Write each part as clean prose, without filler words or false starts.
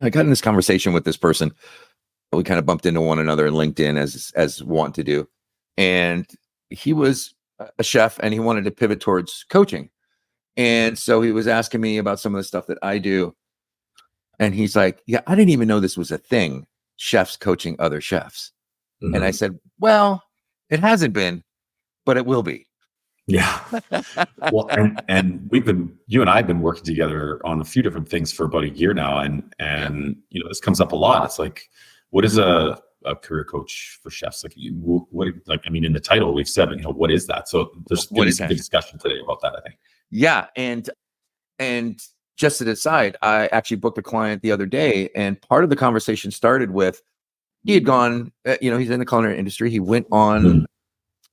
I got in this conversation with this person. We kind of bumped into one another in LinkedIn as want to do. And he was a chef and he wanted to pivot towards coaching. And so he was asking me about some of the stuff that I do. And he's like, yeah, I didn't even know this was a thing, chefs coaching other chefs. Mm-hmm. And I said, well, it hasn't been, but it will be. Yeah. Well, and you and I have been working together on a few different things for about a year now. And this comes up a lot. It's like, what is a career coach for chefs? Like, in the title we've said, what is that? So there's going to be a big discussion today about that, I think. Yeah. And just to aside, I actually booked a client the other day, and part of the conversation started with, he had gone, he's in the culinary industry. He went on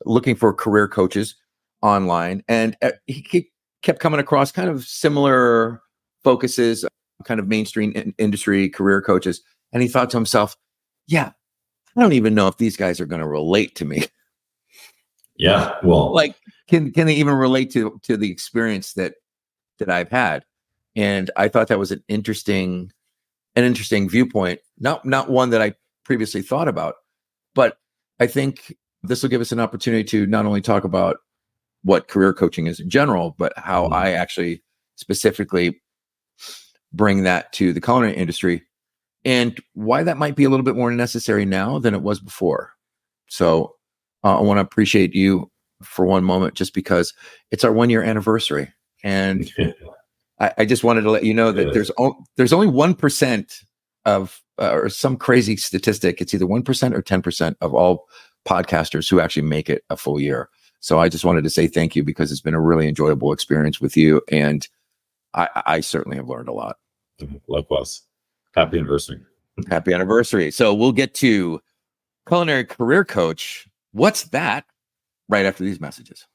looking for career coaches online, and he kept coming across kind of similar focuses, kind of mainstream industry career coaches. And he thought to himself, yeah, I don't even know if these guys are going to relate to me. Yeah. Well, like, can they even relate to the experience that I've had? And I thought that was an interesting viewpoint, not one that I previously thought about, but I think this will give us an opportunity to not only talk about what career coaching is in general, but how I actually specifically bring that to the culinary industry and why that might be a little bit more necessary now than it was before. So I want to appreciate you for one moment, just because it's our 1-year anniversary. And I just wanted to let you know that there's only 1% of, or some crazy statistic, it's either 1% or 10% of all podcasters who actually make it a full year. So I just wanted to say thank you, because it's been a really enjoyable experience with you. And I certainly have learned a lot. Likewise. Happy anniversary. Happy anniversary. So we'll get to culinary career coach. What's that? Right after these messages.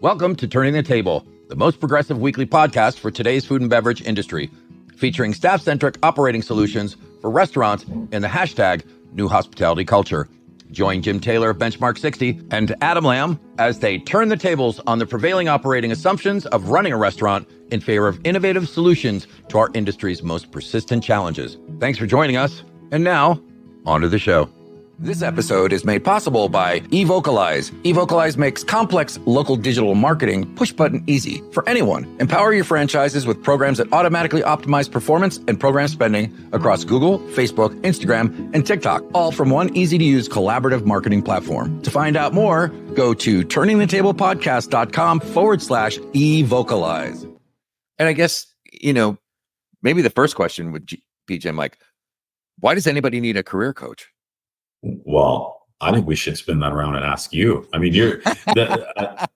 Welcome to Turning the Table, the most progressive weekly podcast for today's food and beverage industry, featuring staff-centric operating solutions for restaurants in the hashtag New Hospitality Culture. Join Jim Taylor of Benchmark 60 and Adam Lamb as they turn the tables on the prevailing operating assumptions of running a restaurant in favor of innovative solutions to our industry's most persistent challenges. Thanks for joining us. And now, on to the show. This episode is made possible by eVocalize. eVocalize makes complex local digital marketing push-button easy for anyone. Empower your franchises with programs that automatically optimize performance and program spending across Google, Facebook, Instagram, and TikTok, all from one easy-to-use collaborative marketing platform. To find out more, go to turningthetablepodcast.com/eVocalize. And I guess, maybe the first question would be, Jim, like, why does anybody need a career coach? Well, I think we should spin that around and ask you. I mean, you're a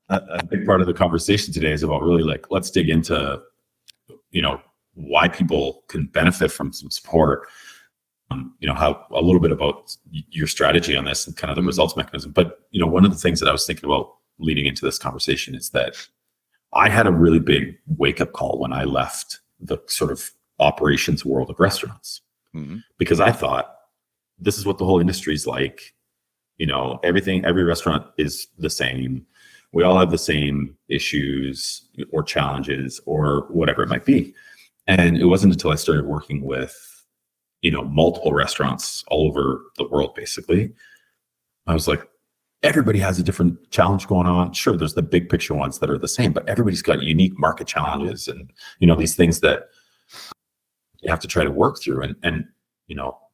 big part of the conversation today is about really let's dig into, why people can benefit from some support. How a little bit about your strategy on this and kind of the results mechanism. But, one of the things that I was thinking about leading into this conversation is that I had a really big wake up call when I left the sort of operations world of restaurants, because I thought, this is what the whole industry is like. Every restaurant is the same. We all have the same issues or challenges or whatever it might be. And it wasn't until I started working with, multiple restaurants all over the world, basically, I was like, everybody has a different challenge going on. Sure, there's the big picture ones that are the same, but everybody's got unique market challenges and, these things that you have to try to work through. And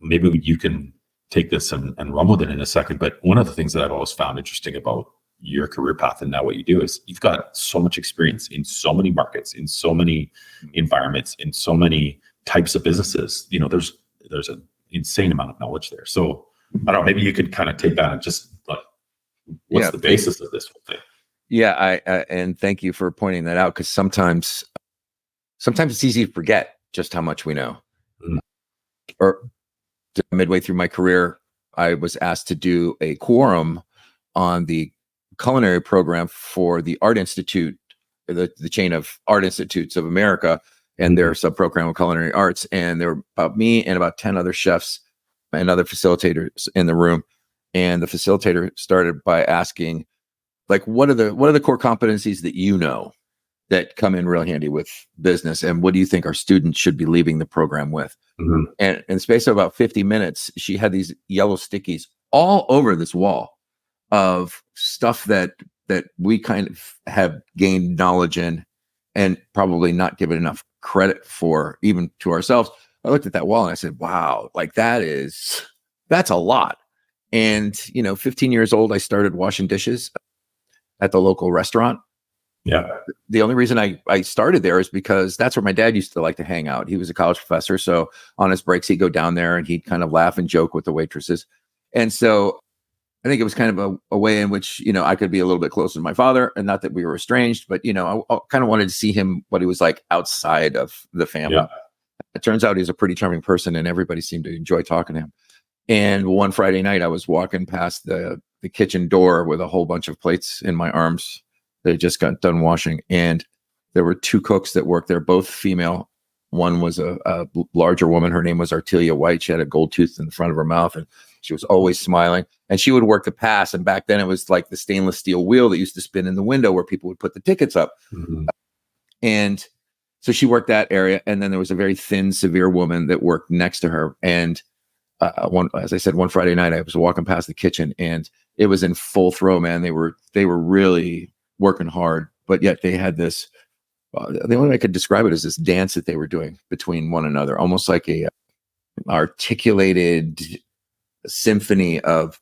maybe you can take this and run with it in a second. But one of the things that I've always found interesting about your career path and now what you do is you've got so much experience in so many markets, in so many environments, in so many types of businesses. There's an insane amount of knowledge there. So I don't know, maybe you could kind of take that and just what's the basis of this whole thing? Yeah. And thank you for pointing that out, because sometimes it's easy to forget just how much we know. Or midway through my career, I was asked to do a quorum on the culinary program for the Art Institute, the chain of Art Institutes of America, and their sub-program of culinary arts. And there were about me and about 10 other chefs and other facilitators in the room. And the facilitator started by asking, what are the core competencies that you know? that come in real handy with business. And what do you think our students should be leaving the program with? Mhm. And in the space of about 50 minutes, she had these yellow stickies all over this wall of stuff that we kind of have gained knowledge in and probably not given enough credit for, even to ourselves. I looked at that wall and I said, wow, like that's a lot. And, 15 years old, I started washing dishes at the local restaurant. Yeah. The only reason I started there is because that's where my dad used to like to hang out. He was a college professor. So on his breaks, he'd go down there and he'd kind of laugh and joke with the waitresses. And so I think it was kind of a way in which, I could be a little bit closer to my father, and not that we were estranged, but, I kind of wanted to see him, what he was like outside of the family. Yeah. It turns out he's a pretty charming person and everybody seemed to enjoy talking to him. And one Friday night, I was walking past the kitchen door with a whole bunch of plates in my arms that had just got done washing. And there were two cooks that worked there, both female. One was a larger woman. Her name was Artelia White. She had a gold tooth in the front of her mouth and she was always smiling. And she would work the pass. And back then it was like the stainless steel wheel that used to spin in the window where people would put the tickets up. Mhm. And so she worked that area. And then there was a very thin, severe woman that worked next to her. And as I said, one Friday night, I was walking past the kitchen and it was in full throw, man. They were really working hard, but yet they had this, the only way I could describe it is this dance that they were doing between one another, almost like a articulated symphony of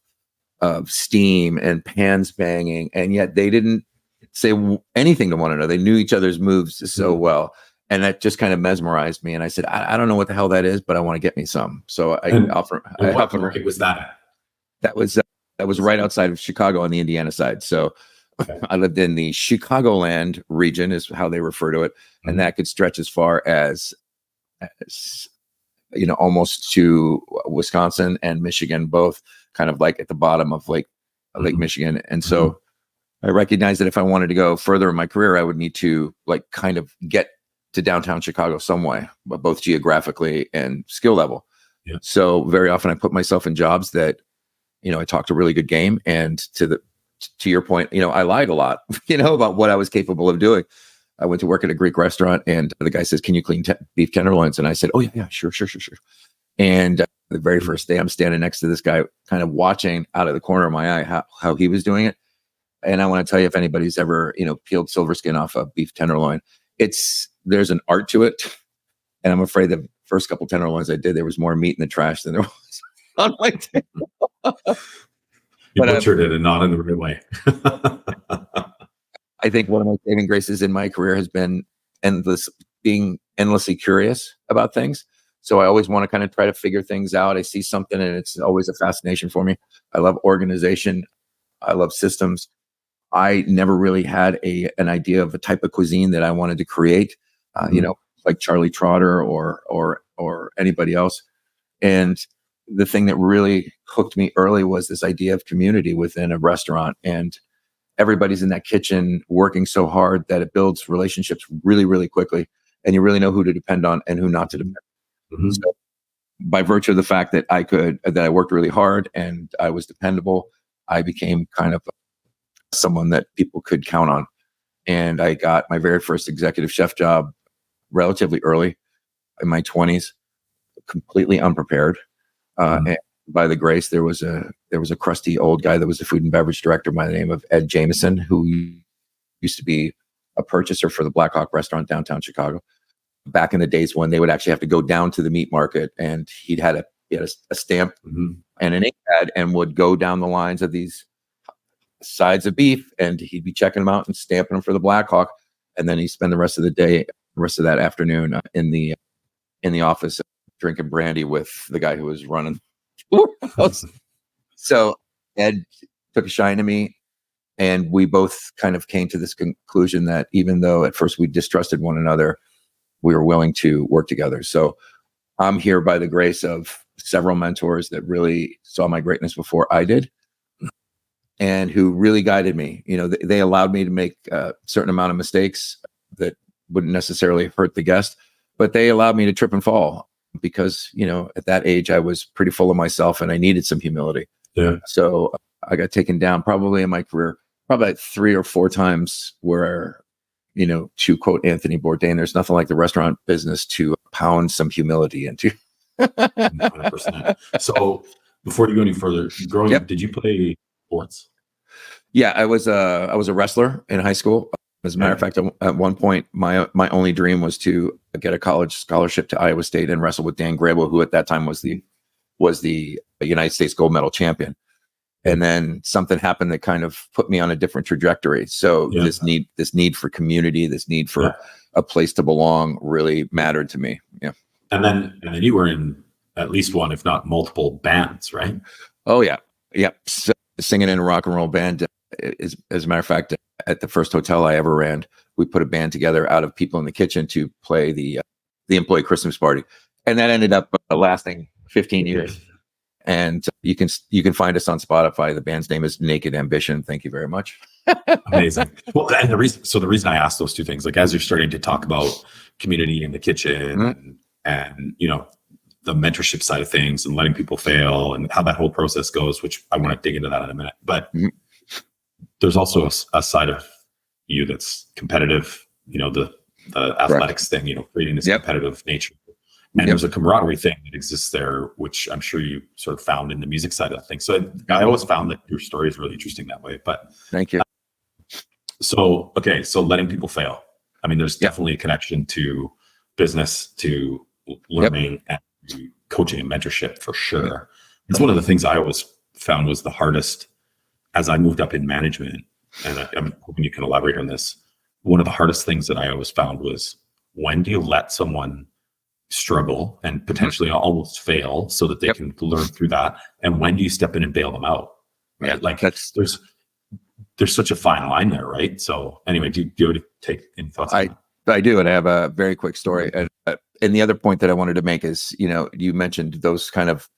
steam and pans banging. And yet they didn't say anything to one another. They knew each other's moves so well. And that just kind of mesmerized me. And I said, I don't know what the hell that is, but I want to get me some. So What market was that at? That was right outside of Chicago on the Indiana side. So Okay. I lived in the Chicagoland region is how they refer to it. Mm-hmm. And that could stretch as far as almost to Wisconsin and Michigan, both kind of like at the bottom of Lake Michigan. And so I recognized that if I wanted to go further in my career, I would need to kind of get to downtown Chicago some way, but both geographically and skill level. Yeah. So very often I put myself in jobs that, I talked a really good game. And to your point, I lied a lot, about what I was capable of doing. I went to work at a Greek restaurant and the guy says, can you clean beef tenderloins? And I said, oh yeah, sure. And the very first day I'm standing next to this guy, kind of watching out of the corner of my eye how he was doing it. And I want to tell you, if anybody's ever, peeled silver skin off a beef tenderloin, there's an art to it. And I'm afraid the first couple tenderloins I did, there was more meat in the trash than there was on my table. You butchered it and not in the right way. I think one of my saving graces in my career has been being endlessly curious about things. So I always want to kind of try to figure things out. I see something and it's always a fascination for me. I love organization. I love systems. I never really had an idea of a type of cuisine that I wanted to create, like Charlie Trotter or anybody else. And the thing that really hooked me early was this idea of community within a restaurant, and everybody's in that kitchen working so hard that it builds relationships really, really quickly, and you really know who to depend on and who not to depend on. Mm-hmm. So by virtue of the fact that I worked really hard and I was dependable, I became kind of someone that people could count on. And I got my very first executive chef job relatively early in my 20s, completely unprepared. And by the grace, there was a crusty old guy that was the food and beverage director by the name of Ed Jameson, who used to be a purchaser for the Black Hawk restaurant downtown Chicago. Back in the days when they would actually have to go down to the meat market, and he had a stamp and an ink pad and would go down the lines of these sides of beef, and he'd be checking them out and stamping them for the Black Hawk, and then he'd spend the rest of that afternoon in the office drinking brandy with the guy who was running the house. So Ed took a shine to me, and we both kind of came to this conclusion that even though at first we distrusted one another, we were willing to work together. So I'm here by the grace of several mentors that really saw my greatness before I did, and who really guided me. They allowed me to make a certain amount of mistakes that wouldn't necessarily hurt the guest, but they allowed me to trip and fall because, at that age, I was pretty full of myself and I needed some humility. Yeah. So I got taken down probably in my career, probably like 3 or 4 times where, to quote Anthony Bourdain, there's nothing like the restaurant business to pound some humility into. 100%. So before you go any further, growing up, Yep. did you play sports? Yeah, I was a wrestler in high school. As a matter of fact, at one point, my only dream was to get a college scholarship to Iowa State and wrestle with Dan Grable, who at that time was the United States gold medal champion. And then something happened that kind of put me on a different trajectory. So this need for community, this need for a place to belong, really mattered to me. Yeah. And then you were in at least one, if not multiple, bands, right? Oh yeah, yeah. So, singing in a rock and roll band. As a matter of fact, at the first hotel I ever ran, we put a band together out of people in the kitchen to play the employee Christmas party, and that ended up lasting 15 years. And you can find us on Spotify. The band's name is Naked Ambition. Thank you very much. Amazing. Well, and the reason I asked those two things, like as you're starting to talk about community in the kitchen and the mentorship side of things and letting people fail and how that whole process goes, which I want to dig into that in a minute. But there's also a side of you that's competitive, the athletics thing, creating this competitive nature. And there's a camaraderie thing that exists there, which I'm sure you sort of found in the music side of things. So I always found that your story is really interesting that way. But thank you. So letting people fail. I mean, there's definitely a connection to business, to learning, and to coaching and mentorship for sure. It's one of the things I always found was the hardest as I moved up in management. And I'm hoping you can elaborate on this. One of the hardest things that I always found was, when do you let someone struggle and potentially almost fail so that they can learn through that, and when do you step in and bail them out, right? Yeah, like there's such a fine line there, right? So anyway, do you have to take any thoughts on that? I do, and I have a very quick story. And the other point that I wanted to make is, you mentioned those kind of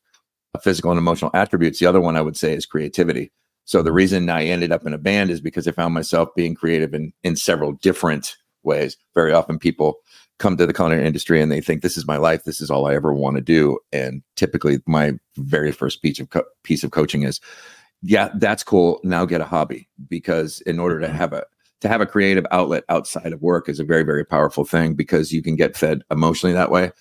physical and emotional attributes. The other one I would say is creativity. So the reason I ended up in a band is because I found myself being creative in several different ways. Very often people come to the culinary industry and they think, this is my life, this is all I ever want to do. And typically my very first piece of coaching is, that's cool, now get a hobby. Because in order to have a creative outlet outside of work is a very, very powerful thing, because you can get fed emotionally that way.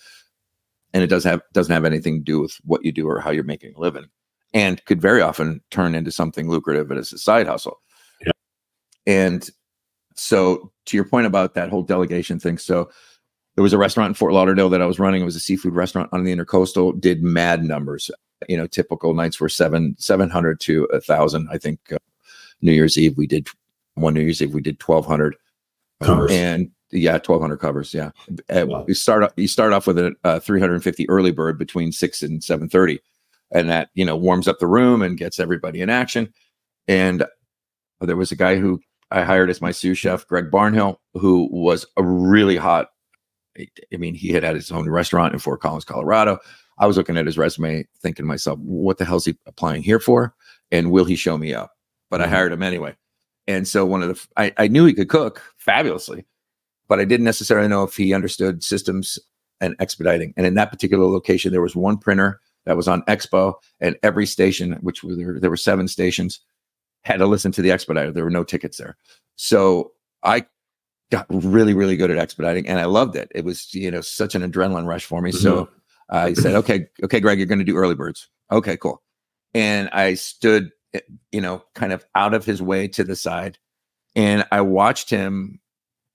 And it doesn't have anything to do with what you do or how you're making a living, and could very often turn into something lucrative as a side hustle. Yeah. And so to your point about that whole delegation thing, so there was a restaurant in Fort Lauderdale that I was running. It was a seafood restaurant on the Intercoastal, did mad numbers. Typical nights were 700 to 1,000. I think New Year's Eve we did 1,200 covers. And 1,200 covers. Yeah. Wow. You start off with a 350 early bird between 6 and 7:30. And that, warms up the room and gets everybody in action. And there was a guy who I hired as my sous chef, Greg Barnhill, who was a really hot. I mean, he had his own restaurant in Fort Collins, Colorado. I was looking at his resume thinking to myself, what the hell is he applying here for? And will he show me up? But I hired him anyway. And so I knew he could cook fabulously, but I didn't necessarily know if he understood systems and expediting. And in that particular location, there was one printer that was on Expo, and every station, which there were 7 stations, had to listen to the expediter. There were no tickets there. So I got really, really good at expediting, and I loved it. It was, such an adrenaline rush for me. So I said, okay, Greg, you're going to do early birds. Okay, cool. And I stood, kind of out of his way to the side, and I watched him,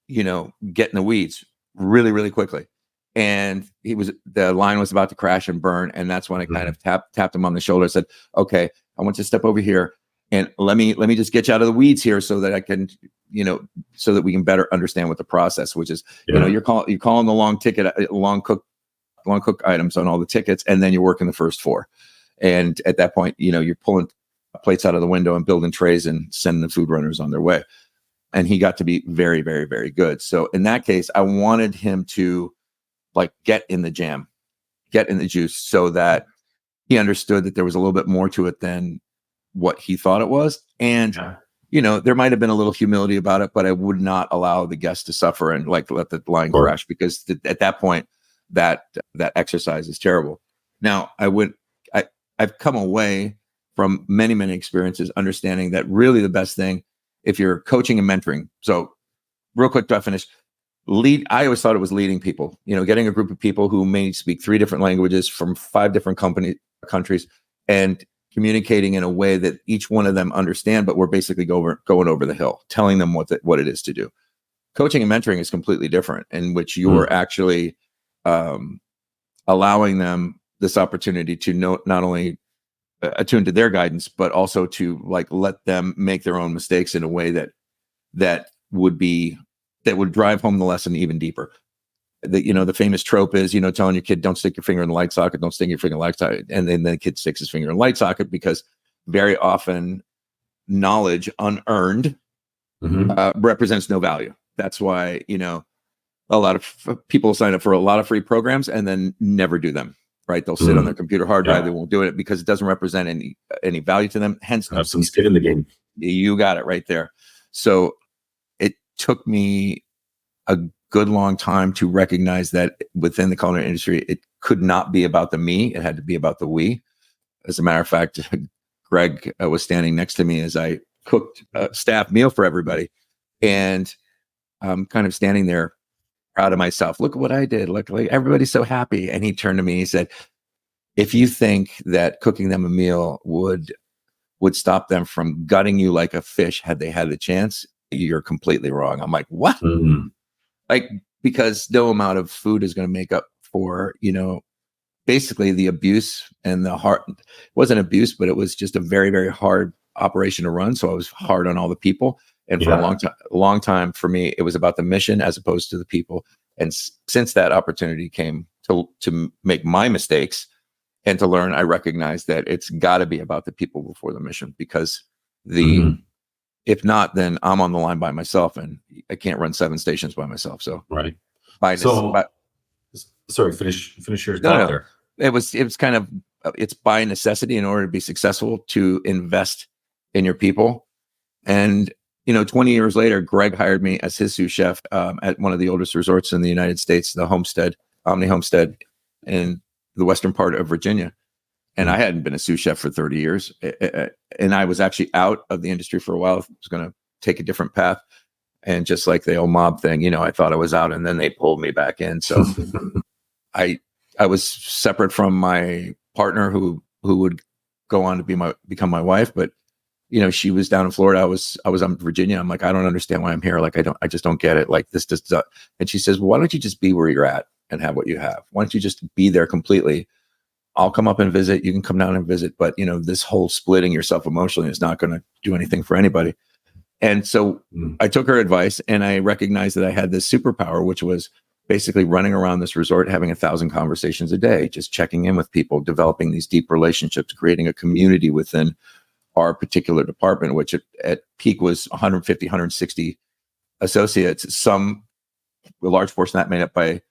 get in the weeds really, really quickly. And the line was about to crash and burn. And that's when I kind of tapped him on the shoulder and said, okay, I want you to step over here and let me just get you out of the weeds here so that I can, so that we can better understand what the process, which is, you're calling the long cook items on all the tickets, and then you're working the first 4. And at that point, you're pulling plates out of the window and building trays and sending the food runners on their way. And he got to be very, very, very good. So in that case, I wanted him to get in the jam, get in the juice, so that he understood that there was a little bit more to it than what he thought it was. And, there might've been a little humility about it, but I would not allow the guests to suffer and let the line crash, because at that point, that exercise is terrible. Now I've come away from many, many experiences understanding that really the best thing, if you're coaching and mentoring, so real quick to finish. I always thought it was leading people, getting a group of people who may speak 3 different languages from 5 different countries and communicating in a way that each one of them understand, but we're basically going over the hill, telling them what it is to do. Coaching and mentoring is completely different, in which you're actually allowing them this opportunity to not only attune to their guidance, but also to let them make their own mistakes in a way that would drive home the lesson even deeper. The famous trope is, telling your kid, don't stick your finger in the light socket, don't stick your finger in the light socket. And then the kid sticks his finger in the light socket, because very often knowledge unearned represents no value. That's why, a lot of people sign up for a lot of free programs and then never do them, right? They'll sit on their computer hard drive. They won't do it because it doesn't represent any value to them. Hence, have some skin in the game. You got it right there. So it took me a good long time to recognize that within the culinary industry, it could not be about the me. It had to be about the we. As a matter of fact, Greg was standing next to me as I cooked a staff meal for everybody. And I'm kind of standing there proud of myself. Look at what I did. Look, like everybody's so happy. And he turned to me, he said, if you think that cooking them a meal would stop them from gutting you like a fish had they had the chance, you're completely wrong. I'm like, what? Because no amount of food is going to make up for, basically the abuse and the hard. It wasn't abuse, but it was just a very, very hard operation to run. So I was hard on all the people. And for a long time for me, it was about the mission as opposed to the people. And since that opportunity came to make my mistakes and to learn, I recognized that it's got to be about the people before the mission, because if not, then I'm on the line by myself and I can't run 7 stations by myself. So, right. Sorry, finish your thought there. It was kind of, it's by necessity in order to be successful to invest in your people. And, 20 years later, Greg hired me as his sous chef at one of the oldest resorts in the United States, the Omni Homestead in the western part of Virginia. And I hadn't been a sous chef for 30 years. And I was actually out of the industry for a while. I was going to take a different path. And just like the old mob thing, I thought I was out and then they pulled me back in. So I was separate from my partner who would go on to become my wife. But, she was down in Florida. I was in Virginia. I'm like, I don't understand why I'm here. Like, I just don't get it. Like this just, and she says, well, why don't you just be where you're at and have what you have? Why don't you just be there completely? I'll come up and visit. You can come down and visit. But, this whole splitting yourself emotionally is not going to do anything for anybody. And so I took her advice and I recognized that I had this superpower, which was basically running around this resort, having 1,000 conversations a day, just checking in with people, developing these deep relationships, creating a community within our particular department, which at peak was 150, 160 associates, a large portion of that made up by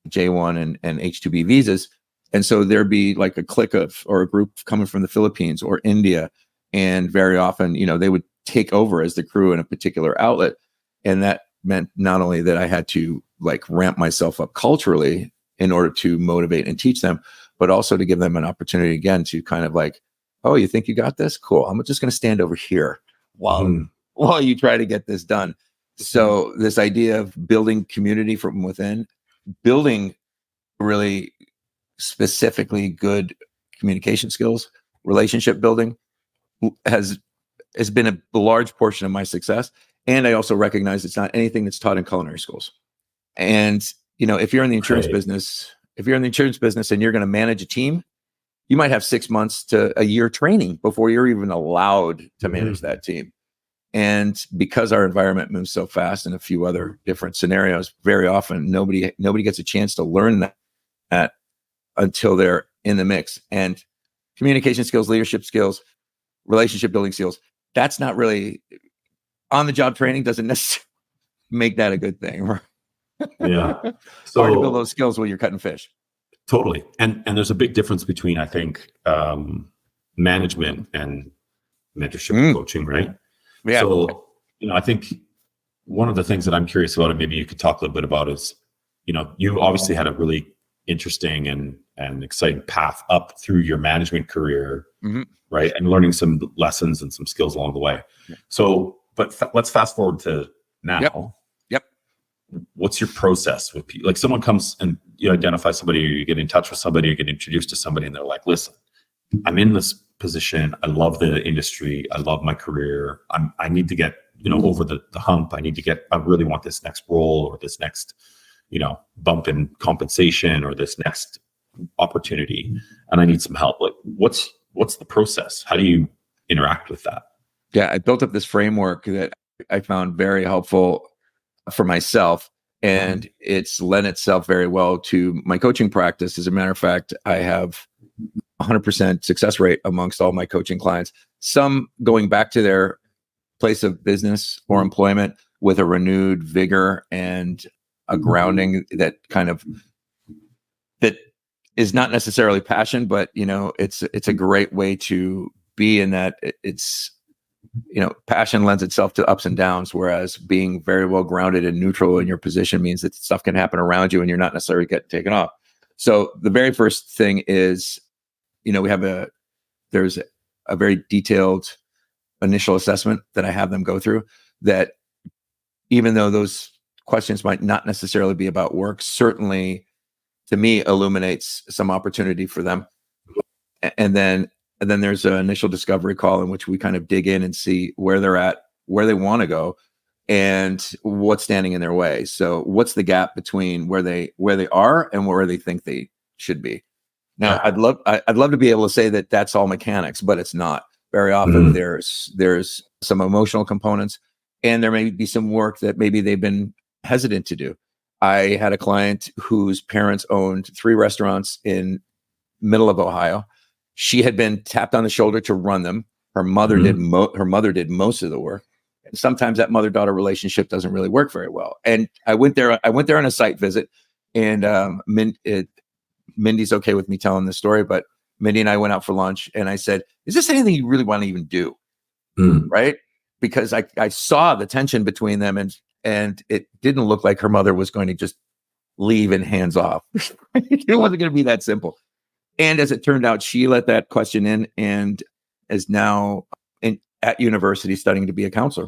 J1 and H2B visas. And so there'd be like a clique or a group coming from the Philippines or India. And very often, they would take over as the crew in a particular outlet. And that meant not only that I had to ramp myself up culturally in order to motivate and teach them, but also to give them an opportunity again to kind of oh, you think you got this? Cool. I'm just going to stand over here while you try to get this done. So this idea of building community from within, building really specifically good communication skills, relationship building has been a large portion of my success. And I also recognize it's not anything that's taught in culinary schools. And, if you're in the insurance business, and you're going to manage a team, you might have 6 months to a year training before you're even allowed to manage that team. And because our environment moves so fast in a few other different scenarios, very often nobody gets a chance to learn that until they're in the mix. And communication skills, leadership skills, relationship building skills, that's not really on the job training, doesn't necessarily make that a good thing. Right? Yeah. So hard to build those skills while you're cutting fish. Totally. And there's a big difference between, I think, management and mentorship coaching, right? Yeah. So, I think one of the things that I'm curious about, and maybe you could talk a little bit about, is, you obviously had a really interesting and exciting path up through your management career, right? And learning some lessons and some skills along the way. Yeah. So, but let's fast forward to now. Yep. what's your process with people? Like someone comes and you identify somebody, or you get in touch with somebody, you get introduced to somebody, and they're like, listen, I'm in this position. I love the industry. I love my career. I need to get, over the hump. I really want this next role, or this next, bump in compensation, or this next opportunity. And I need some help. Like what's the process? How do you interact with that? Yeah, I built up this framework that I found very helpful for myself, and it's lent itself very well to my coaching practice. As a matter of fact, I have 100% success rate amongst all my coaching clients, some going back to their place of business or employment with a renewed vigor and a grounding that is not necessarily passion, but it's a great way to be in that. It's passion lends itself to ups and downs, whereas being very well grounded and neutral in your position means that stuff can happen around you and you're not necessarily getting taken off. So the very first thing is, there's a very detailed initial assessment that I have them go through, that even though those questions might not necessarily be about work, certainly to me illuminates some opportunity for them. And then there's an initial discovery call in which we kind of dig in and see where they're at, where they want to go, and what's standing in their way. So what's the gap between where they are and where they think they should be. Now, I'd love to be able to say that that's all mechanics, but it's not. Very often there's some emotional components, and there may be some work that maybe they've been hesitant to do. I had a client whose parents owned 3 restaurants in middle of Ohio. She had been tapped on the shoulder to run them. Her mother did most of the work. And sometimes that mother-daughter relationship doesn't really work very well. And I went there on a site visit, and Mindy's okay with me telling this story, but Mindy and I went out for lunch, and I said, is this anything you really want to even do? Right? Because I saw the tension between them, and it didn't look like her mother was going to just leave and hands off. It wasn't going to be that simple. And as it turned out, she let that question in and is now at university studying to be a counselor.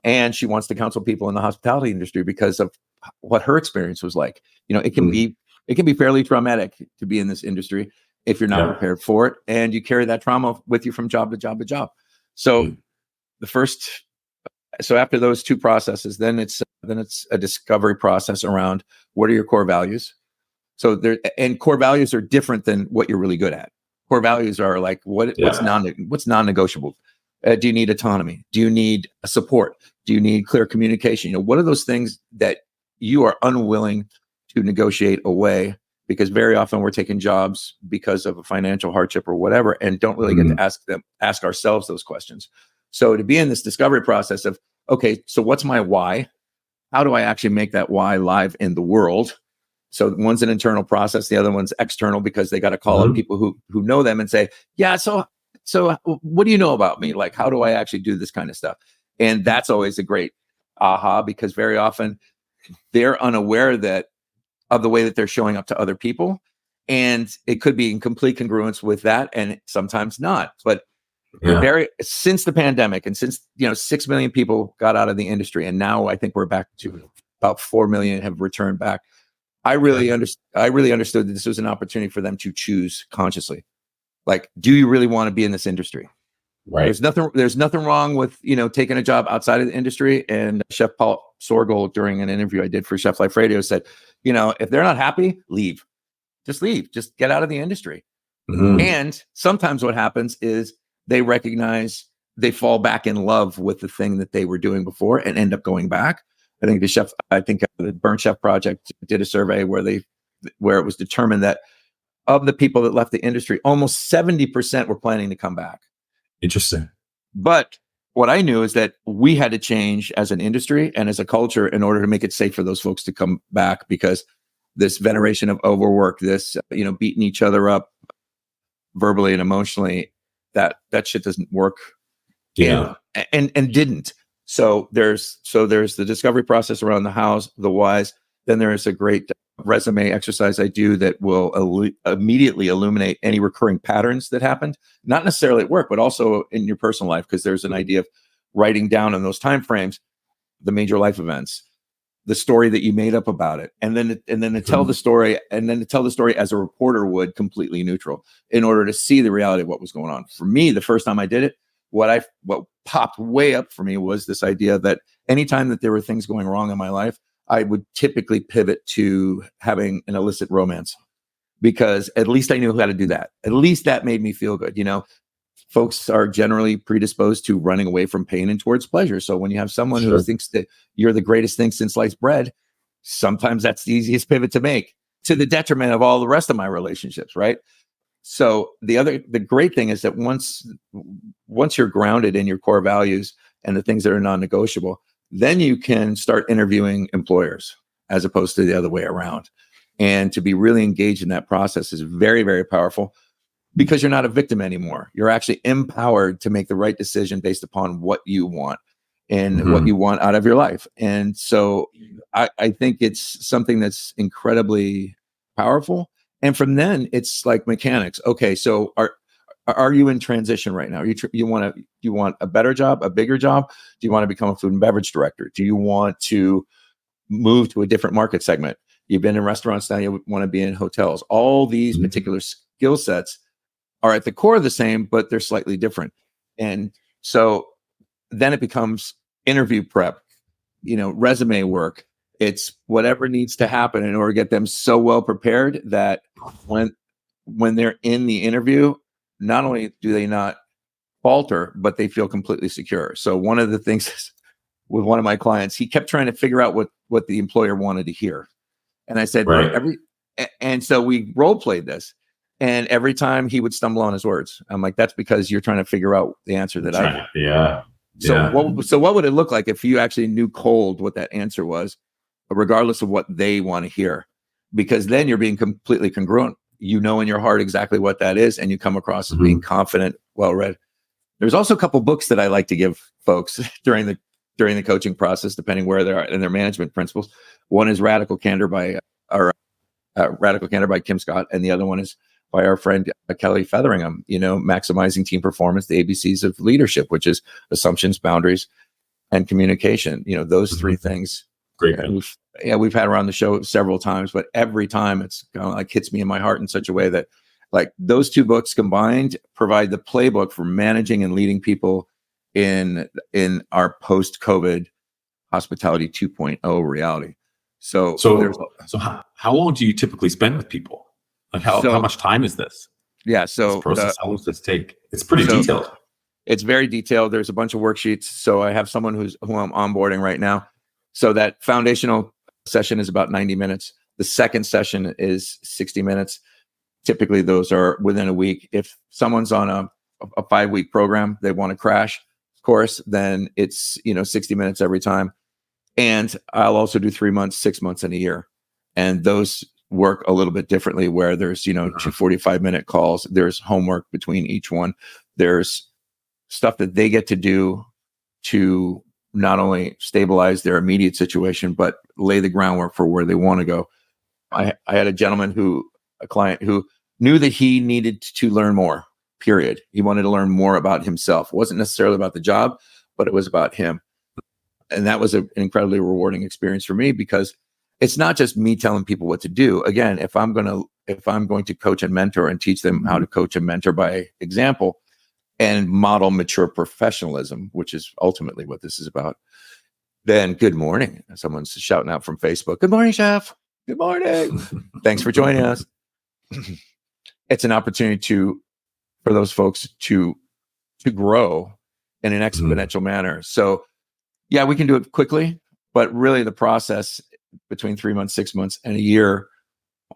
And she wants to counsel people in the hospitality industry because of what her experience was like. It can be fairly traumatic to be in this industry if you're not prepared for it, and you carry that trauma with you from job to job to job. So after those 2 processes, then it's a discovery process around what are your core values. So core values are different than what you're really good at. Core values are like what's non-negotiable. Do you need autonomy? Do you need support? Do you need clear communication? What are those things that you are unwilling to negotiate away? Because very often we're taking jobs because of a financial hardship or whatever, and don't really get to ask ourselves those questions. So to be in this discovery process of, okay, so what's my why? How do I actually make that why live in the world? So one's an internal process, the other one's external, because they got to call up people who know them and say, yeah, so what do you know about me? Like, how do I actually do this kind of stuff? And that's always a great aha, because very often they're unaware of the way that they're showing up to other people. And it could be in complete congruence with that, and sometimes not. But since the pandemic, and since 6 million people got out of the industry, and now I think we're back to about 4 million have returned back. I really understood that this was an opportunity for them to choose consciously. Like, do you really want to be in this industry? Right. There's nothing wrong with taking a job outside of the industry. And Chef Paul Sorgel, during an interview I did for Chef Life Radio, said, if they're not happy, leave. Just leave. Just get out of the industry. And sometimes what happens is they recognize they fall back in love with the thing that they were doing before and end up going back. I think the Burnt Chef Project did a survey where it was determined that of the people that left the industry, almost 70% were planning to come back. Interesting. But what I knew is that we had to change as an industry and as a culture in order to make it safe for those folks to come back, because this veneration of overwork, this, beating each other up verbally and emotionally, that shit doesn't work. Yeah. And didn't. So there's the discovery process around the hows, the whys. Then there is a great resume exercise I do that will immediately illuminate any recurring patterns that happened, not necessarily at work, but also in your personal life, because there's an idea of writing down in those time frames the major life events, the story that you made up about it, and then to tell the story, as a reporter would, completely neutral, in order to see the reality of what was going on. For me, the first time I did it, what popped way up for me was this idea that anytime that there were things going wrong in my life, I would typically pivot to having an illicit romance, because at least I knew how to do that. At least that made me feel good. Folks are generally predisposed to running away from pain and towards pleasure. So when you have someone who thinks that you're the greatest thing since sliced bread, sometimes that's the easiest pivot to make, to the detriment of all the rest of my relationships, right? So the great thing is that once you're grounded in your core values and the things that are non-negotiable, then you can start interviewing employers as opposed to the other way around. And to be really engaged in that process is very, very powerful, because you're not a victim anymore. You're actually empowered to make the right decision based upon what you want and what you want out of your life. And so I think it's something that's incredibly powerful. And from then it's like mechanics. Okay, so are you in transition right now? You want a better job, a bigger job? Do you want to become a food and beverage director? Do you want to move to a different market segment? You've been in restaurants, now you want to be in hotels. All these particular skill sets are at the core the same, but they're slightly different. And so then it becomes interview prep, resume work. It's whatever needs to happen in order to get them so well prepared that when they're in the interview, not only do they not falter, but they feel completely secure. So one of the things with one of my clients, he kept trying to figure out what the employer wanted to hear. And I said, and so we role played this. And every time he would stumble on his words, I'm like, that's because you're trying to figure out the answer that I did. Yeah. So what would it look like if you actually knew cold what that answer was, regardless of what they want to hear? Because then you're being completely congruent. You know in your heart exactly what that is, and you come across as being confident, well-read. There's also a couple books that I like to give folks during the coaching process, depending where they are in their management principles. One is Radical Candor by Kim Scott, and the other one is by our friend Kelly Featheringham, Maximizing Team Performance, the ABCs of Leadership, which is assumptions, boundaries, and communication. Those three things. Great. We've had around the show several times, but every time it's kind of like hits me in my heart in such a way that, like, those two books combined provide the playbook for managing and leading people in our post-COVID hospitality 2.0 reality. So how long do you typically spend with people? Like how much time is this? Yeah. So this process, how long does this take? It's pretty detailed. It's very detailed. There's a bunch of worksheets. So I have someone who I'm onboarding right now. So that foundational session is about 90 minutes. The second session is 60 minutes. Typically those are within a week. If someone's on a 5-week program, they want to crash course, then it's 60 minutes every time. And I'll also do 3 months, 6 months, and a year. And those work a little bit differently, where there's, 2 45-minute calls. There's homework between each one. There's stuff that they get to do to not only stabilize their immediate situation, but lay the groundwork for where they want to go. I had a client who knew that he needed to learn more, period. He wanted to learn more about himself. It wasn't necessarily about the job, but it was about him. And that was an incredibly rewarding experience for me, because it's not just me telling people what to do. Again, if I'm going to coach and mentor and teach them how to coach and mentor by example and model mature professionalism, which is ultimately what this is about, then good morning. Someone's shouting out from Facebook, "Good morning, chef. Good morning. Thanks for joining us." It's an opportunity for those folks to grow in an exponential manner. So yeah, we can do it quickly, but really the process between 3 months, 6 months, and a year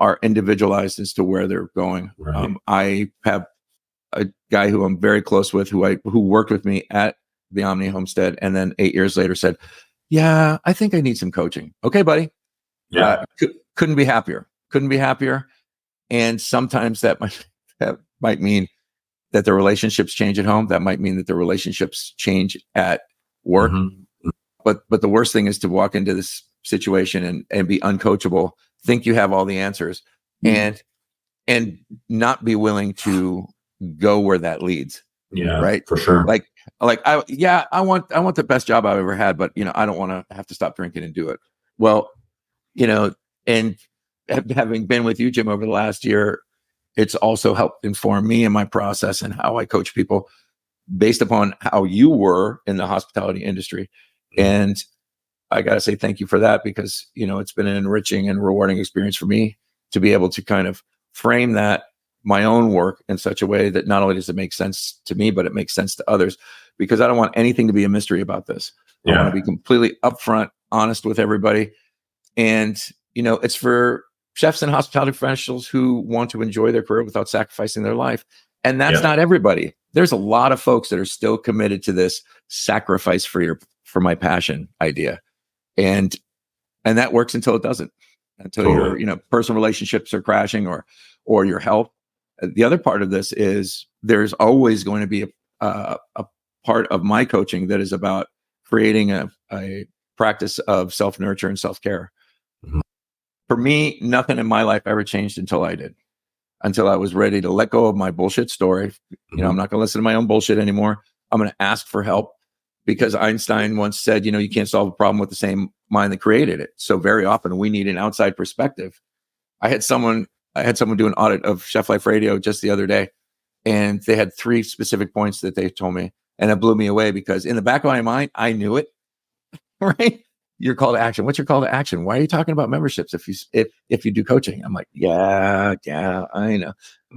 are individualized as to where they're going. Right. I have a guy who I'm very close with, who worked with me at the Omni Homestead, and then 8 years later said, "Yeah, I think I need some coaching." Okay, buddy. Yeah. Couldn't be happier. And sometimes that might mean that the relationships change at home. That might mean that the relationships change at work. But the worst thing is to walk into this situation and be uncoachable, think you have all the answers, and not be willing to go where that leads. Yeah, right. For sure. I want the best job I've ever had, but I don't want to have to stop drinking and do it. Well, and having been with you, Jim, over the last year, it's also helped inform me in my process and how I coach people based upon how you were in the hospitality industry. And I got to say thank you for that, because, it's been an enriching and rewarding experience for me to be able to kind of frame that my own work in such a way that not only does it make sense to me, but it makes sense to others, because I don't want anything to be a mystery about this. I want to be completely upfront, honest with everybody. And, it's for chefs and hospitality professionals who want to enjoy their career without sacrificing their life. And that's not everybody. There's a lot of folks that are still committed to this sacrifice for my passion idea. And that works until it doesn't, until your, personal relationships are crashing or your health. The other part of this is there's always going to be a part of my coaching that is about creating a practice of self-nurture and self-care. Mm-hmm. For me, nothing in my life ever changed until I was ready to let go of my bullshit story. Mm-hmm. I'm not going to listen to my own bullshit anymore. I'm going to ask for help, because Einstein once said, you can't solve a problem with the same mind that created it. So very often we need an outside perspective. I had someone do an audit of Chef Life Radio just the other day, and they had 3 specific points that they told me, and it blew me away, because in the back of my mind, I knew it, right? Your call to action. What's your call to action? Why are you talking about memberships if you do coaching? I'm like, yeah, I know.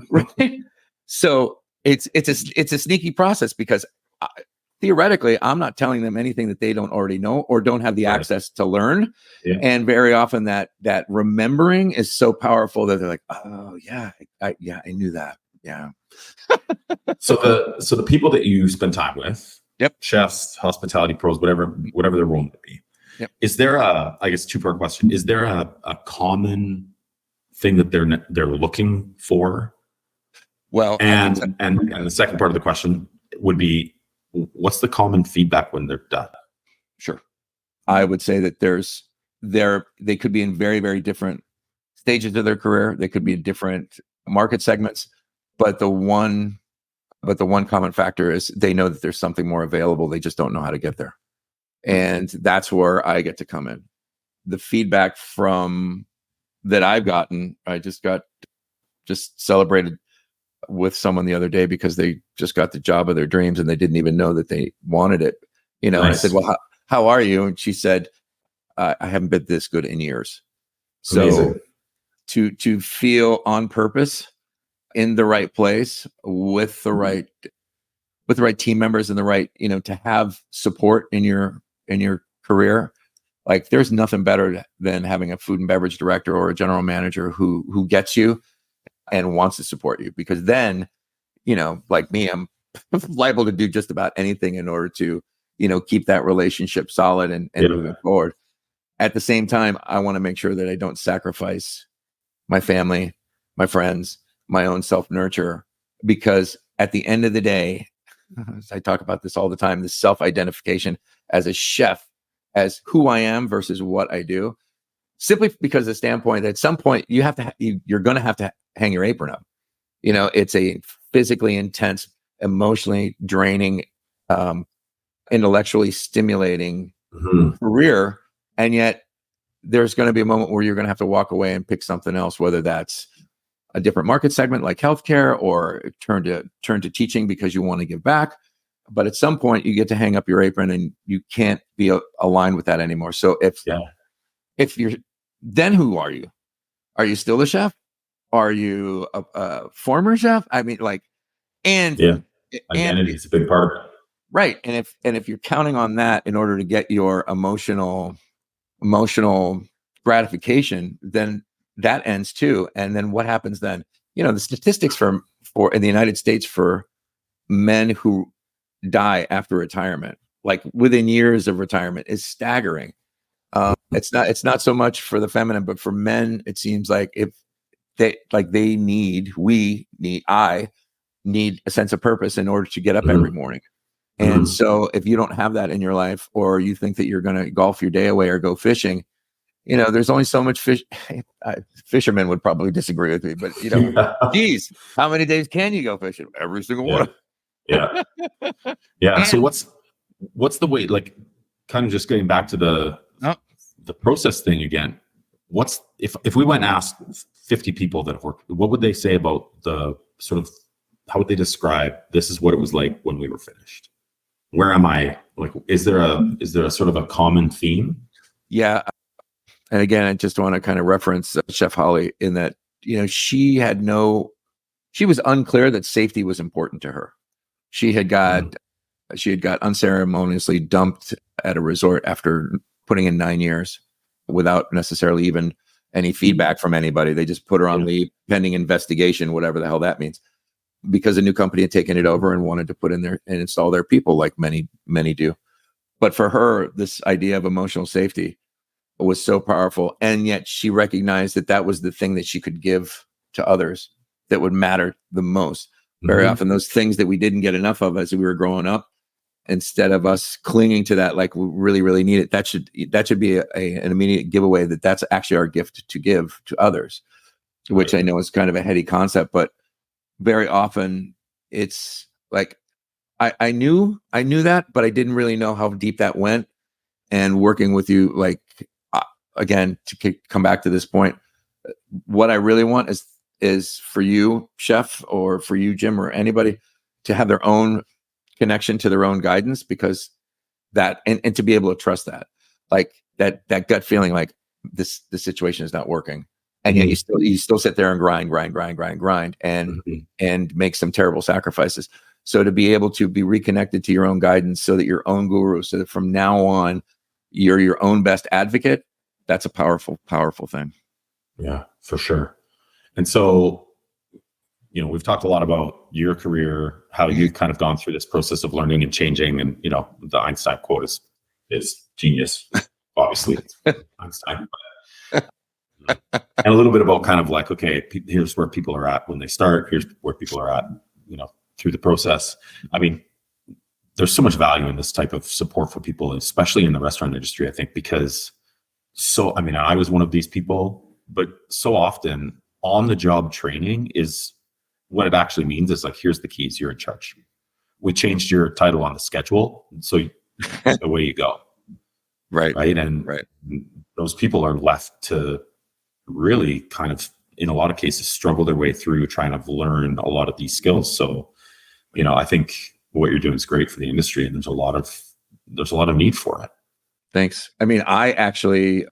Right. So it's a sneaky process, because theoretically, I'm not telling them anything that they don't already know or don't have the access to learn. Yeah. And very often that remembering is so powerful that they're like, oh yeah, I knew that. Yeah. So the people that you spend time with, chefs, hospitality pros, whatever their role might be, is there I guess 2-part question. Is there a common thing that they're looking for? Well, and the second part of the question would be, what's the common feedback when they're done? Sure. I would say that they could be in very, very different stages of their career. They could be in different market segments, but the one common factor is they know that there's something more available. They just don't know how to get there. And that's where I get to come in. The feedback that I've gotten, I just celebrated with someone the other day because they just got the job of their dreams and they didn't even know that they wanted it. Nice. I said, well, how are you? And she said, I haven't been this good in years. So amazing. To feel on purpose, in the right place, with the right team members and the right, to have support in your career. Like, there's nothing better than having a food and beverage director or a general manager who gets you and wants to support you, because then, like me, I'm liable to do just about anything in order to, keep that relationship solid and moving forward. At the same time, I want to make sure that I don't sacrifice my family, my friends, my own self-nurture, because at the end of the day, I talk about this all the time, this self-identification as a chef, as who I am versus what I do, simply because the standpoint that at some point you're going to have to hang your apron up. It's a physically intense, emotionally draining, intellectually stimulating career. And yet there's going to be a moment where you're going to have to walk away and pick something else, whether that's a different market segment like healthcare, or turn to teaching because you want to give back. But at some point you get to hang up your apron and you can't be aligned with that anymore. So if you're, then who are you? Are you still a chef? Are you a former chef? I mean, identity is a big part of it. Right. And if you're counting on that in order to get your emotional gratification, then that ends too. And then what happens then? The statistics for in the United States for men who die after retirement, like within years of retirement, is staggering. It's not so much for the feminine, but for men, it seems like I need a sense of purpose in order to get up every morning. And so if you don't have that in your life, or you think that you're going to golf your day away or go fishing, there's only so much fish. Fishermen would probably disagree with me, but geez, how many days can you go fishing? Every single one. Yeah. Yeah. So what's the way, like, kind of just getting back to the process thing again, what's if we went and asked 50 people that have worked, what would they say about the sort of, how would they describe this is what it was like when we were finished? Where am I? Like, is there a sort of a common theme? Yeah. And again, I just want to kind of reference Chef Holly in that, she was unclear that safety was important to her. She had got unceremoniously dumped at a resort after putting in 9 years without necessarily even any feedback from anybody. They just put her on leave pending investigation, whatever the hell that means, because a new company had taken it over and wanted to put in there and install their people, like many do. But for her, this idea of emotional safety was so powerful. And yet she recognized that that was the thing that she could give to others that would matter the most. Very often those things that we didn't get enough of as we were growing up, instead of us clinging to that, like we really, really need it, that should be an immediate giveaway that that's actually our gift to give to others, which I know is kind of a heady concept, but very often it's like, I knew that, but I didn't really know how deep that went. And working with you, like, again, to come back to this point, what I really want is for you, Chef, or for you, Jim, or anybody to have their own connection to their own guidance, because that, and to be able to trust that, like that gut feeling, like the situation is not working. And yet you still sit there and grind and make some terrible sacrifices. So to be able to be reconnected to your own guidance, so that your own guru, so that from now on you're your own best advocate, that's a powerful, powerful thing. Yeah, for sure. And so, we've talked a lot about your career, how you've kind of gone through this process of learning and changing. And, the Einstein quote is genius, obviously. Einstein. And a little bit about kind of like, okay, here's where people are at when they start. Here's where people are at, through the process. I mean, there's so much value in this type of support for people, especially in the restaurant industry, I think, because I was one of these people, but so often on the job training is what it actually means is like, here's the keys, you're in charge. We changed your title on the schedule, so away you go. Right. And those people are left to really kind of, in a lot of cases, struggle their way through trying to learn a lot of these skills. So, I think what you're doing is great for the industry, and there's a lot of need for it. Thanks. I mean, I actually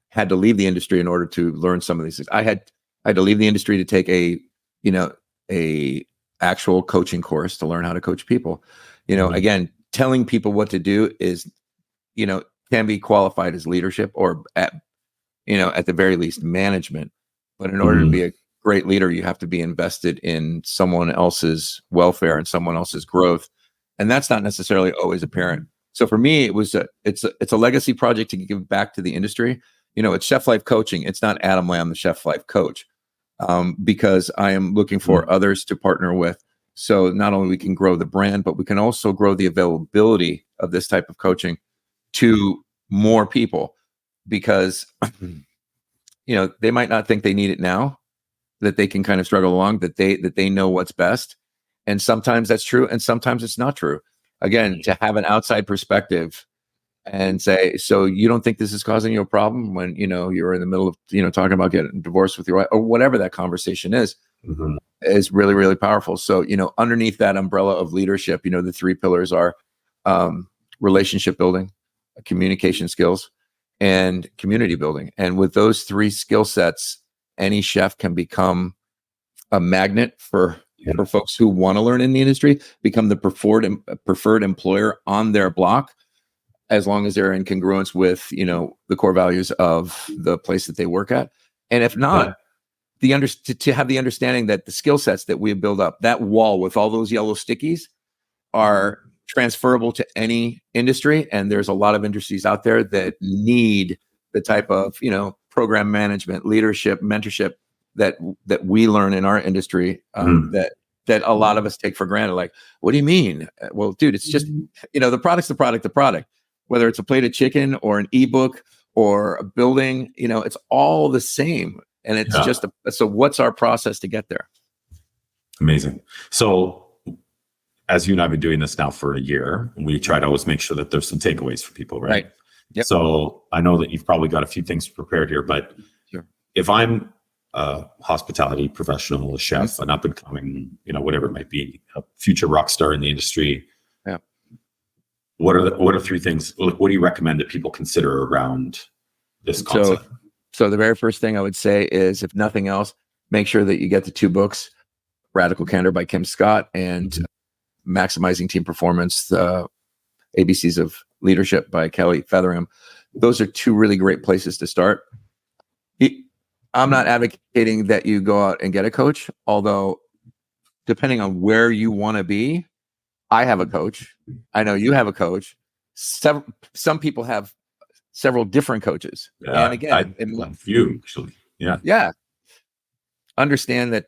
had to leave the industry in order to learn some of these things. I had to leave the industry to take a actual coaching course to learn how to coach people. Again, telling people what to do is, can be qualified as leadership, or at the very least management. But in order to be a great leader, you have to be invested in someone else's welfare and someone else's growth. And that's not necessarily always apparent. So for me, it's a legacy project to give back to the industry. It's Chef Life Coaching. It's not Adam Lamb, the Chef Life Coach, because I am looking for others to partner with. So not only we can grow the brand, but we can also grow the availability of this type of coaching to more people, because they might not think they need it now, that they can kind of struggle along, that they know what's best. And sometimes that's true, and sometimes it's not true. Again, to have an outside perspective and say, so you don't think this is causing you a problem when, you're in the middle of, talking about getting divorced with your wife, or whatever that conversation is really, really powerful. So, underneath that umbrella of leadership, the three pillars are relationship building, communication skills, and community building. And with those three skill sets, any chef can become a magnet for folks who want to learn in the industry, become the preferred employer on their block, as long as they're in congruence with, the core values of the place that they work at. And if not, to have the understanding that the skill sets that we build up, that wall with all those yellow stickies, are transferable to any industry. And there's a lot of industries out there that need the type of, program management, leadership, mentorship that we learn in our industry, that a lot of us take for granted. Like, what do you mean? Well, dude, it's just, the product's the product, whether it's a plate of chicken or an ebook or a building, it's all the same. And it's just, so what's our process to get there? Amazing. So as you and I have been doing this now for a year, we try to always make sure that there's some takeaways for people, right? Yep. So I know that you've probably got a few things prepared here, but Sure. if I'm a hospitality professional, a chef, an up and coming, whatever it might be, a future rock star in the industry, Yeah. what are three things? What do you recommend that people consider around this concept? So the very first thing I would say is, if nothing else, make sure that you get the 2 books, Radical Candor by Kim Scott and Maximizing Team Performance, the ABCs of Leadership by Kelly Featheringham. Those are 2 really great places to start. I'm not advocating that you go out and get a coach, although depending on where you want to be, I have a coach. I know you have a coach. Some people have several different coaches. Yeah, and again, a few actually. Yeah. Understand that,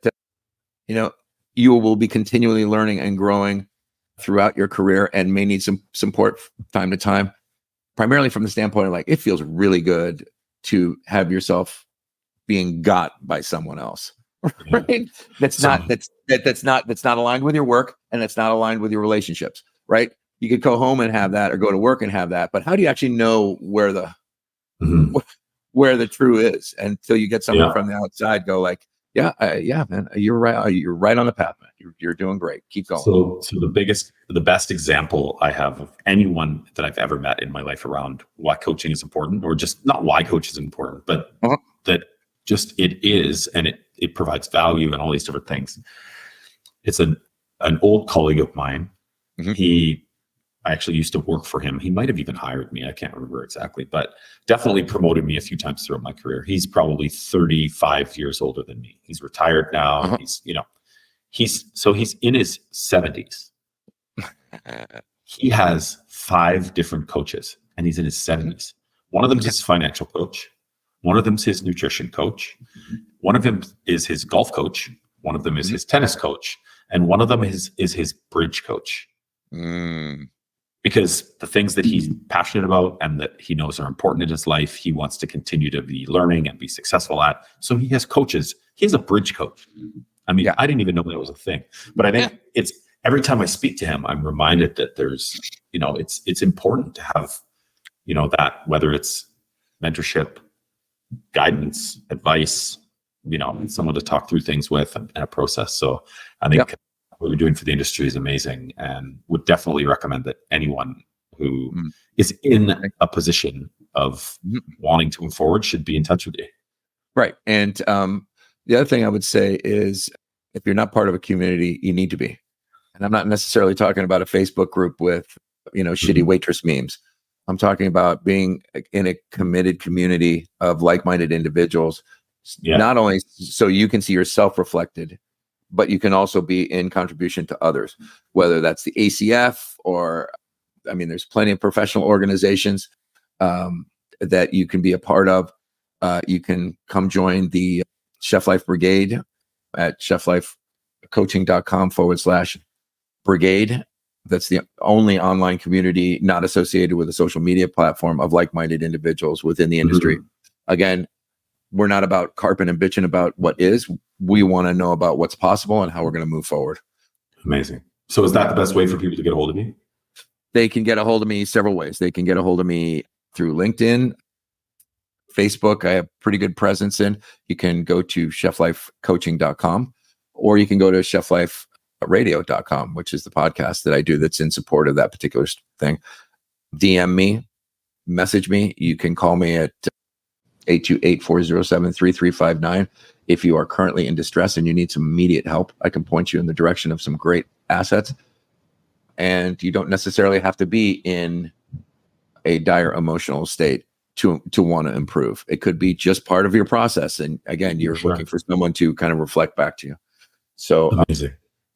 you will be continually learning and growing throughout your career and may need some support from time to time, primarily from the standpoint of, like, it feels really good to have yourself being got by someone else, right? That's not aligned with your work, and that's not aligned with your relationships, right? You could go home and have that, or go to work and have that, but how do you actually know where the true is until you get someone from the outside go, like, yeah, man, you're right. You're right on the path, man. You're doing great. Keep going. So the best example I have of anyone that I've ever met in my life around why coaching is important, or just not why coaching is important, but that just it is, and it provides value and all these different things. It's an old colleague of mine. I actually used to work for him. He might have even hired me. I can't remember exactly, but definitely promoted me a few times throughout my career. He's probably 35 years older than me. He's retired now. He's in his 70s. He has 5 different coaches, and he's in his 70s. One of them is his financial coach. One of them is his nutrition coach. One of them is his golf coach. One of them is his tennis coach. And one of them is his bridge coach. Because the things that he's passionate about and that he knows are important in his life, he wants to continue to be learning and be successful at. So he has coaches. He has a bridge coach. I mean, I didn't even know that was a thing. But I think it's every time I speak to him, I'm reminded that there's, it's important to have, that, whether it's mentorship, guidance, advice, someone to talk through things with, and a process. So I think what you're doing for the industry is amazing, and would definitely recommend that anyone who is in a position of wanting to move forward should be in touch with you. Right. And the other thing I would say is, if you're not part of a community, you need to be. And I'm not necessarily talking about a Facebook group with, shitty waitress memes. I'm talking about being in a committed community of like-minded individuals, not only so you can see yourself reflected, but you can also be in contribution to others, whether that's the ACF or, there's plenty of professional organizations that you can be a part of. You can come join the Chef Life Brigade at cheflifecoaching.com/brigade. That's the only online community not associated with a social media platform of like-minded individuals within the industry. Again, we're not about carping and bitching about what is. We want to know about what's possible and how we're going to move forward. Amazing. So is that the best way for people to get a hold of you? They can get a hold of me several ways. They can get a hold of me through LinkedIn, Facebook. I have pretty good presence in. You can go to cheflifecoaching.com, or you can go to chefliferadio.com, which is the podcast that I do that's in support of that particular thing. DM me, message me. You can call me at 828-407-3359. If you are currently in distress and you need some immediate help, I can point you in the direction of some great assets. And you don't necessarily have to be in a dire emotional state to want to improve. It could be just part of your process. And again, you're looking for someone to kind of reflect back to you. So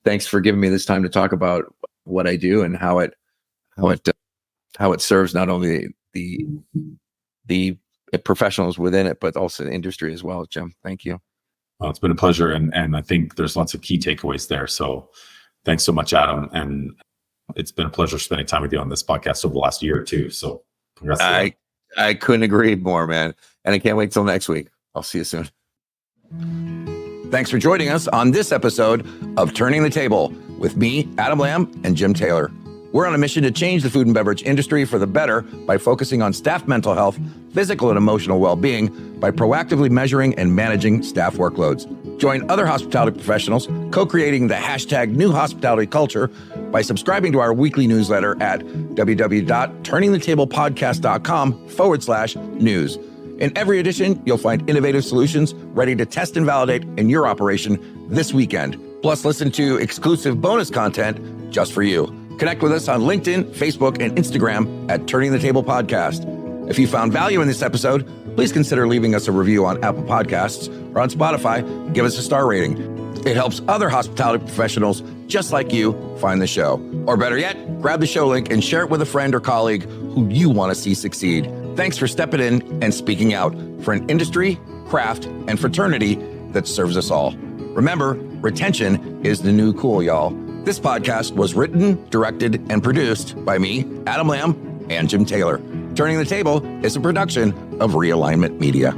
thanks for giving me this time to talk about what I do and how it serves not only the professionals within it, but also the industry as well, Jim. Thank you. Well, it's been a pleasure. And I think there's lots of key takeaways there. So thanks so much, Adam. And it's been a pleasure spending time with you on this podcast over the last year or two. So congrats. I couldn't agree more, man. And I can't wait till next week. I'll see you soon. Thanks for joining us on this episode of Turning the Table with me, Adam Lamb, and Jim Taylor. We're on a mission to change the food and beverage industry for the better by focusing on staff mental health, physical and emotional well-being, by proactively measuring and managing staff workloads. Join other hospitality professionals co-creating the hashtag New Hospitality Culture by subscribing to our weekly newsletter at www.turningthetablepodcast.com/news. In every edition, you'll find innovative solutions ready to test and validate in your operation this weekend. Plus, listen to exclusive bonus content just for you. Connect with us on LinkedIn, Facebook, and Instagram at Turning the Table Podcast. If you found value in this episode, please consider leaving us a review on Apple Podcasts or on Spotify. Give us a star rating. It helps other hospitality professionals just like you find the show. Or better yet, grab the show link and share it with a friend or colleague who you want to see succeed. Thanks for stepping in and speaking out for an industry, craft, and fraternity that serves us all. Remember, retention is the new cool, y'all. This podcast was written, directed, and produced by me, Adam Lamb, and Jim Taylor. Turning the Table is a production of Realignment Media.